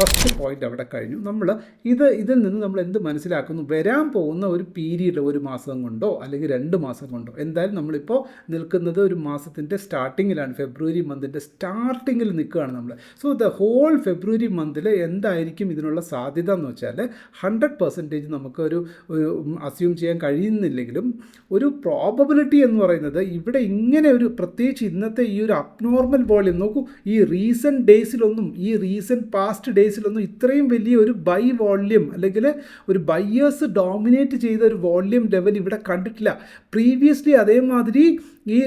First point അവിടെ കഴിഞ്ഞു. ഇതിൽ നിന്ന് നമ്മൾ എന്ത് മനസ്സിലാക്കുന്നു? വരാൻ പോകുന്ന ഒരു പീരീഡ്, ഒരു മാസം കൊണ്ടോ അല്ലെങ്കിൽ 2 മാസം കൊണ്ടോ, എന്തായാലും നമ്മളിപ്പോൾ നിൽക്കുന്നത് ഒരു മാസത്തിൻ്റെ സ്റ്റാർട്ടിങ്ങിലാണ്. ഫെബ്രുവരി മന്തിൻ്റെ സ്റ്റാർട്ടിങ്ങിൽ നിൽക്കുകയാണ് നമ്മൾ. സോ ദ ഹോൾ ഫെബ്രുവരി മന്തിൽ എന്തായിരിക്കും ഇതിനുള്ള സാധ്യത എന്ന് വെച്ചാൽ 100% നമുക്കൊരു അസ്യൂം ചെയ്യാൻ കഴിയുന്നില്ലെങ്കിലും ഒരു പ്രോബബിലിറ്റി എന്ന് പറയുന്നത് ഇവിടെ ഇങ്ങനെ ഒരു, പ്രത്യേകിച്ച് ഇന്നത്തെ ഈ ഒരു അബ്നോർമൽ വോളിയം നോക്കൂ, ഈ റീസെൻറ്റ് ഡേയ്സിലൊന്നും, ഈ റീസെൻറ്റ് പാസ്റ്റ് ഡേയ്സിലൊന്നും ഇത്രയും വലിയ ഒരു ബൈ വോള്യം അല്ലെങ്കിൽ ഒരു ബയ്യേഴ്സ് ഡോമിനേറ്റ് ചെയ്ത ഒരു വോള്യം ലെവൽ ഇവിടെ കണ്ടിട്ടില്ല. പ്രീവിയസ്ലി അതേമാതിരി ഈ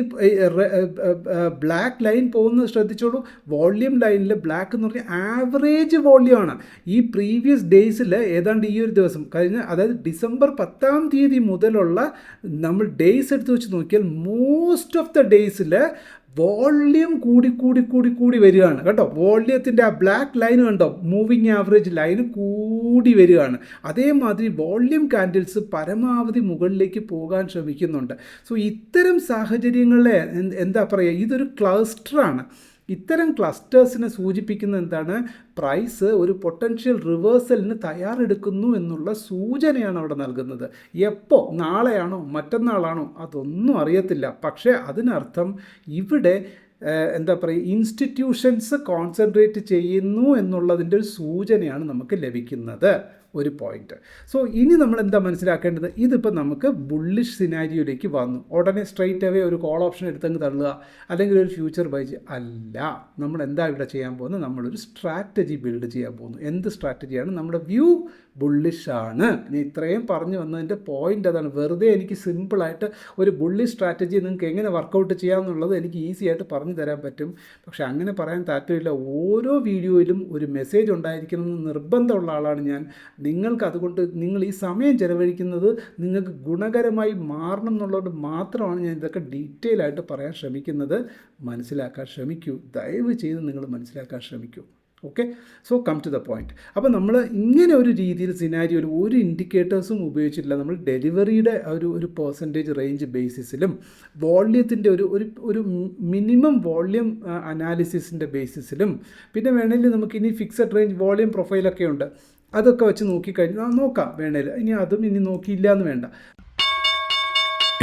ബ്ലാക്ക് ലൈൻ പോകുന്നത് ശ്രദ്ധിച്ചോളൂ. വോള്യം ലൈനിൽ ബ്ലാക്ക് എന്ന് പറഞ്ഞാൽ ആവറേജ് വോള്യമാണ്. ഈ പ്രീവിയസ് ഡേയ്സിൽ ഏതാണ്ട് ഈ ഒരു ദിവസം കഴിഞ്ഞ, അതായത് ഡിസംബർ 10 മുതലുള്ള നമ്മൾ ഡേയ്സ് എടുത്ത് വെച്ച് നോക്കിയാൽ മോസ്റ്റ് ഓഫ് ദ ഡേയ്സിൽ വോള്യം കൂടി വരികയാണ് കേട്ടോ. വോള്യത്തിൻ്റെ ആ ബ്ലാക്ക് ലൈൻ കണ്ടോ, മൂവിങ് ആവറേജ് ലൈൻ കൂടി വരികയാണ്. അതേമാതിരി വോള്യം കാൻഡിൽസ് പരമാവധി മുകളിലേക്ക് പോകാൻ ശ്രമിക്കുന്നുണ്ട്. സോ ഇത്തരം സാഹചര്യങ്ങളിലെ എന്താ പറയുക, ഇതൊരു ക്ലസ്റ്ററാണ്. ഇത്തരം ക്ലസ്റ്റേഴ്സിനെ സൂചിപ്പിക്കുന്ന എന്താണ്? പ്രൈസ് ഒരു പൊട്ടൻഷ്യൽ റിവേഴ്സലിന് തയ്യാറെടുക്കുന്നു എന്നുള്ള സൂചനയാണ് അവിടെ നൽകുന്നത്. എപ്പോൾ, നാളെയാണോ മറ്റന്നാളാണോ അതൊന്നും അറിയത്തില്ല. പക്ഷേ അതിനർത്ഥം ഇവിടെ എന്താ പറയുക, ഇൻസ്റ്റിറ്റ്യൂഷൻസ് കോൺസെൻട്രേറ്റ് ചെയ്യുന്നു എന്നുള്ളതിൻ്റെ ഒരു സൂചനയാണ് നമുക്ക് ലഭിക്കുന്നത്. ഒരു പോയിന്റ്. സോ ഇനി നമ്മൾ എന്താ മനസ്സിലാക്കേണ്ടത്? ഇതിപ്പോൾ നമുക്ക് ബുള്ളിഷ് സിനാരിയോയിലേക്ക് വന്നു, ഉടനെ സ്ട്രെയിറ്റ് അവേ ഒരു കോൾ ഓപ്ഷൻ എടുത്തങ്ങ് തള്ളുക അല്ലെങ്കിൽ ഒരു ഫ്യൂച്ചർ ബൈ അല്ല. നമ്മൾ എന്താ ഇവിടെ ചെയ്യാൻ പോകുന്നത്? നമ്മളൊരു സ്ട്രാറ്റജി ബിൽഡ് ചെയ്യാൻ പോകുന്നു. എന്ത് സ്ട്രാറ്റജിയാണ്? നമ്മുടെ വ്യൂ ബുള്ളിഷ് ആണ്. ഇനി ഇത്രയും പറഞ്ഞു വന്നതിൻ്റെ പോയിൻ്റ് അതാണ്. വെറുതെ എനിക്ക് സിമ്പിളായിട്ട് ഒരു ബുള്ളിഷ് സ്ട്രാറ്റജി നിങ്ങൾക്ക് എങ്ങനെ വർക്കൗട്ട് ചെയ്യാമെന്നുള്ളത് എനിക്ക് ഈസി ആയിട്ട് പറഞ്ഞു തരാൻ പറ്റും. പക്ഷേ അങ്ങനെ പറയാൻ താല്പര്യമില്ല. ഓരോ വീഡിയോയിലും ഒരു മെസ്സേജ് ഉണ്ടായിരിക്കണമെന്ന് നിർബന്ധമുള്ള ആളാണ് ഞാൻ. നിങ്ങൾക്ക് അതുകൊണ്ട് നിങ്ങൾ ഈ സമയം ചെലവഴിക്കുന്നത് നിങ്ങൾക്ക് ഗുണകരമായി മാറണം എന്നുള്ളത് മാത്രമാണ് ഞാൻ ഇതൊക്കെ ഡീറ്റെയിൽ ആയിട്ട് പറയാൻ ശ്രമിക്കുന്നത്. മനസ്സിലാക്കാൻ ശ്രമിക്കൂ, ദയവ് ചെയ്ത് നിങ്ങൾ മനസ്സിലാക്കാൻ ശ്രമിക്കൂ. Okay, so come to the point. അപ്പോൾ നമ്മൾ ഇങ്ങനെ ഒരു രീതിയിൽ സിനാരിയോയിൽ ഒരു ഇൻഡിക്കേറ്റേഴ്സും ഉപയോഗിച്ചിട്ടില്ല. നമ്മൾ ഡെലിവറിയുടെ ഒരു പെർസെൻറ്റേജ് റേഞ്ച് ബേസിസിലും വോള്യത്തിൻ്റെ ഒരു മിനിമം വോള്യം അനാലിസിസിൻ്റെ ബേസിസിലും പിന്നെ വേണമെങ്കിൽ നമുക്കിനി ഫിക്സഡ് റേഞ്ച് വോള്യം പ്രൊഫൈലൊക്കെ ഉണ്ട്, അതൊക്കെ വെച്ച് നോക്കിക്കഴിഞ്ഞാൽ നോക്കാം വേണേൽ. ഇനി നോക്കിയില്ല എന്ന് വേണ്ട.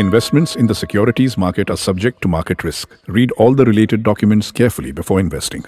Investments in the securities market are subject to market risk. Read all the related documents carefully before investing.